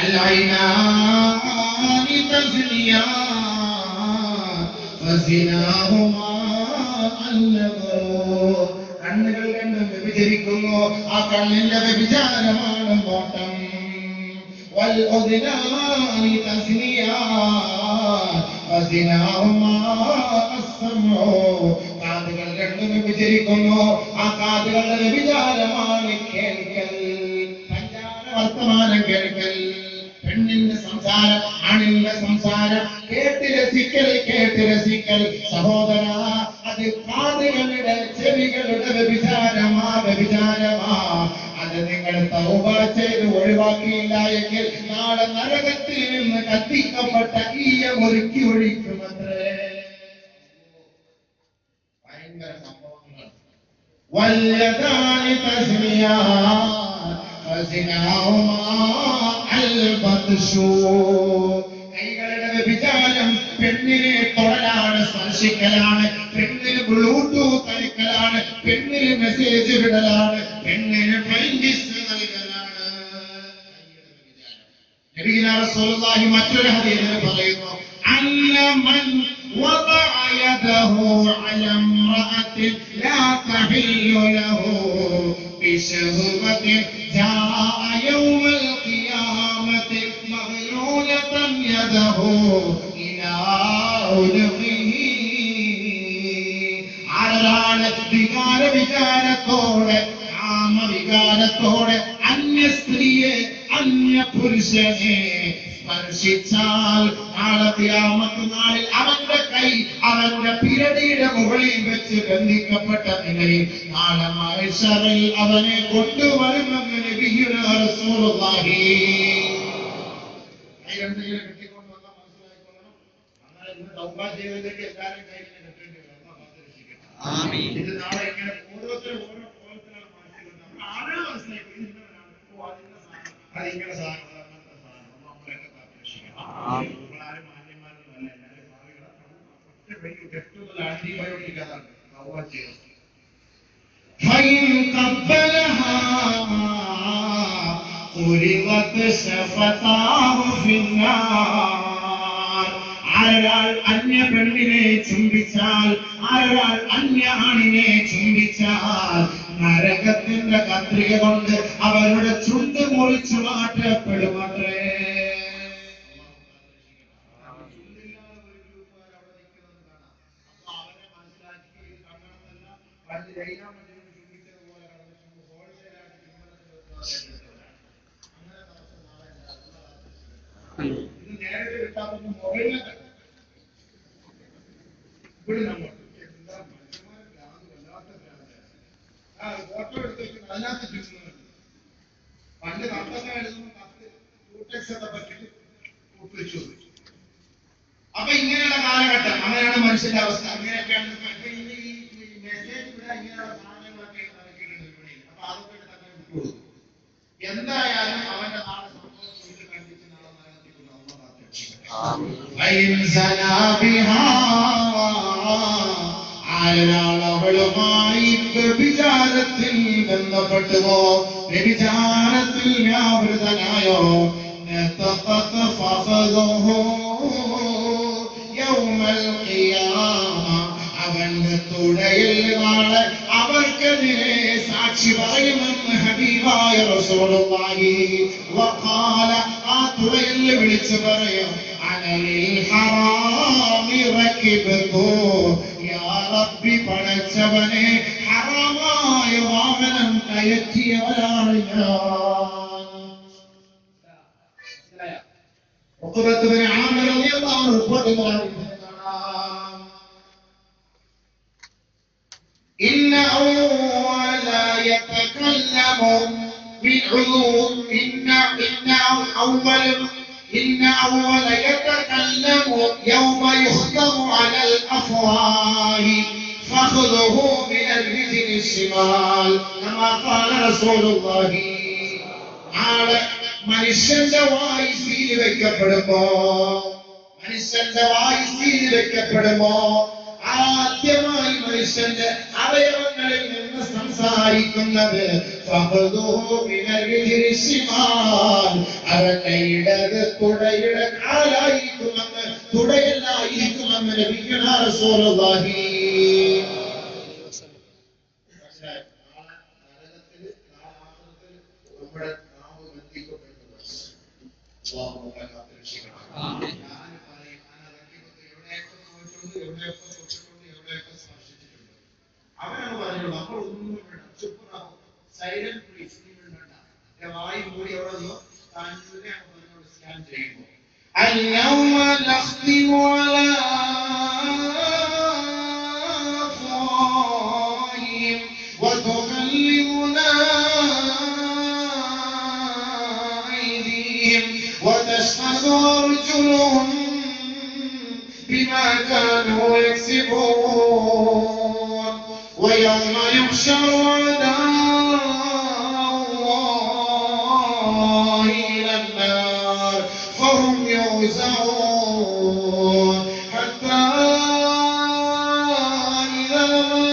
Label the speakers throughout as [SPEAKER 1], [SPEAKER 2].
[SPEAKER 1] العينان تزنيان فزناهما النظر കണ്ണുകൾ കണ്ട് വ്യഭിചരിക്കുന്നു ആ കണ്ണിന്റെ വ്യഭിചാരമാണ് നോട്ടം والأذنان تزنيان فزناهما السمع കാതുകൾ കണ്ട് വ്യഭിചരിക്കുന്നു ആ കാതുകളുടെ വ്യഭിചാരമാണ് കേൾക്കൽ സഞ്ചാര വർത്തമാനം കേൾക്കൽ പെണ്ണിന്റെ സംസാരം ആണിന്റെ സംസാരം കേട്ട് രസിക്കൽ സഹോദര അത് കാതുകളുടെ ചെവികളുടെ വ്യഭിചാരമാ അത് നിങ്ങൾ തൗബ ചെയ്ത് ഒഴിവാക്കിയില്ല എങ്കിൽ നാളെ നരകത്തിൽ നിന്ന് കത്തിക്കപ്പെട്ട ഈയം ഒരുക്കി ഒഴിക്കുമത്രേ ഭയങ്കര സംഭവങ്ങൾ വല്യദാനി തസ്മിയാൻ ഫസിനാഹുമാ അൽബത്ശു കൈകളുടെ വ്യഭിചാരം പെണ്ണിനെ തൊടലാണ് സ്പർശിക്കലാണ് പെണ്ണിന് ബ്ലൂടൂത്ത് അയക്കലാണ് പെണ്ണിന് മെസ്സേജ് വിടലാണ് പെണ്ണിന് ഫ്രൈൻഡിസ് നൽകലാണ് നബിയുനാ റസൂലുള്ളാഹി മറ്റൊരു ഹദീസിൽ പറയുന്നു അന്നമൻ വദഅ യദഹു അലാ ഇംറഅത്തിൻ ലാ തഹില്ലു ലഹു ബിശഹവത്തിൻ ജാഅ യൗമൽ ഖിയാമത്തി മഗ്ലൂലതൻ യദഹു ഇലാ ഉൽഖിഹി ആരാണ് വികാരത്തോടെ കാമവികാരത്തോടെ അന്യ സ്ത്രീയെ അന്യ പുരുഷനെ സ്പർശിച്ചാൽ നാളെ ഖിയാമത്ത് നാളിൽ അവന്റെ കൈ അവന്റെ പിരടിയുടെ മുകളിൽ വെച്ച് ബന്ധിക്കപ്പെട്ട നിലയിൽ നാളെ മഹ്ശറിൽ അവനെ കൊണ്ടുവരുമെന്ന് നബിയുനാ റസൂലുള്ളാഹി കെട്ടിക്കൊണ്ടുവന്ന മനസ്സിലായിക്കൊള്ളണം അങ്ങനെ ഇന്ന് തൗബ ചെയ്തതിലേക്ക് എല്ലാവരും കയ്യിൽ കെട്ടേണ്ടി വരും ആമീൻ ഇത് നാളെ ഇങ്ങനെ ഓരോരുത്തരും ഓരോ കോലത്തിലാണ് മനസ്സിലുണ്ട് നമ്മൾ ആരും മനസ്സിലാക്കി അതിങ്ങനെ സാധനം നമ്മളാരും മാന്യന്മാരൊന്നുമല്ല എല്ലാവരും ഭാവികളെ വലിയ കെട്ടുകൾ ആന്റിബയോട്ടിക് അതാണ് തൗബ ചെയ്തത് فإن قبلها فرغت شفتاه في النار ആരാൾ അന്യ പെണ്ണിനെ ചുംബിച്ചാൽ ആരാൾ അന്യ ആണിനെ ചുംബിച്ചാൽ നരകത്തിന്റെ കത്രിക കൊണ്ട് അവരുടെ ചുണ്ട് മുറിച്ചു മാറ്റപ്പെടുമത്രേ ഇത് നേരത്തെ കിട്ടാവുന്ന മൊബൈലിലൊക്കെ ഇവിടെ നമ്മൾ ഫോട്ടോ എടുത്ത് വെച്ചിട്ട് അതിനകത്ത് ചുറ്റുന്നുണ്ട് പണ്ട് കത്തൊക്കെ എഴുതുന്ന കത്ത് യൂടെക്സൊക്കെ പറ്റിട്ട് ഒപ്പിച്ചു അപ്പൊ ഇങ്ങനെയുള്ള കാലഘട്ടം അങ്ങനെയാണ് മനുഷ്യന്റെ അവസ്ഥ അങ്ങനെയൊക്കെയാണ് ഈ മെസ്സേജ് ഇവിടെ ഇങ്ങനെയുള്ള സാധനങ്ങളൊക്കെ ഇറക്കിയിട്ടുണ്ട് വിപണിയിൽ അപ്പൊ അതൊക്കെ തന്നെ വിട്ടുകൊടുക്കും എന്തായാലും അവന്റെ നാളെ സംഭവം വീട്ടിൽ കണ്ടിച്ച് നാളെ നരകത്തിക്കുന്നു ആരാൾ അവളുമായി വ്യഭിചാരത്തിൽ ബന്ധപ്പെട്ടുവോ വ്യഭിചാരത്തിൽ വ്യാപൃതനായോ അവന്റെ തുടയിൽ നാളെ അവർക്കെതിരെ സാക്ഷി പറയുമെന്ന് ഹബീബായ റസൂലുള്ളാഹി വഖാല ആ തുടയിൽ വിളിച്ചു പറയും അനലിൽ ഹറാമി റകിബതു യാ റബ്ബി പടച്ചവനെ ഹറാമായ വാഹനം കയറ്റിയവരാണ് ഞാൻ ഉഖബത്ത് ബിൻ ആമിർ റളിയല്ലാഹു അൻഹു പറയുന്നു إن أول يتكلم بالعلوم إن أول يتكلم يوم يختم على الأفواه فخذه من الرجل الشمال كما قال رسول الله على മനുഷ്യന്റെ വായി സീൽ വെക്കപ്പെടുമ്പോ ആദ്യമായി മനുഷ്യന്റെ അവയവങ്ങളിൽ നിന്ന് സംസാരിക്കുന്നത് അവരുടെ ഇടത് തുടയുടെ കാലായിരിക്കുമെന്ന്, തുടയല്ലായിരിക്കുമെന്ന് നബിയുനാ റസൂലുള്ളാഹി. നമ്മുടെ നാവ് ബന്ധിക്കപ്പെട്ടു. അവനാണ് പറയുന്നത് നമ്മൾ ഒന്നും സൈലന്റ് പ്ലീസ് വായി മൂടി എവിടെ നിന്നോ സ്കാൻ ചെയ്യുമ്പോൾ اليوم نختم على أفواههم وتكلمنا أيديهم وتشهد أرجلهم بما كانوا يكسبون ويوم يحشر أعداء الله إلى النار فهم يوزعون حتى إذا ما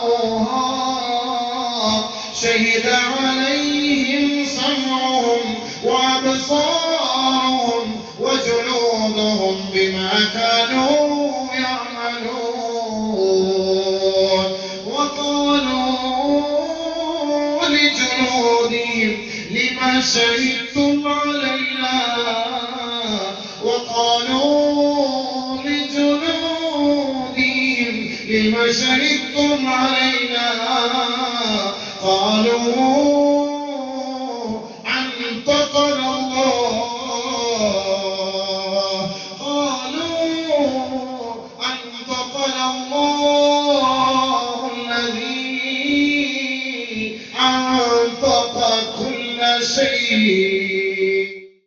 [SPEAKER 1] جاءوها شهد عليهم سمعهم وأبصارهم وجلودهم بما كانوا يعملون وقالوا لجلودهم لما شهدتم علينا وقالوا لجلودهم لما شهدتم علينا قالوا أنطقنا الله أنطقنا الله الذي أنطق كل شيء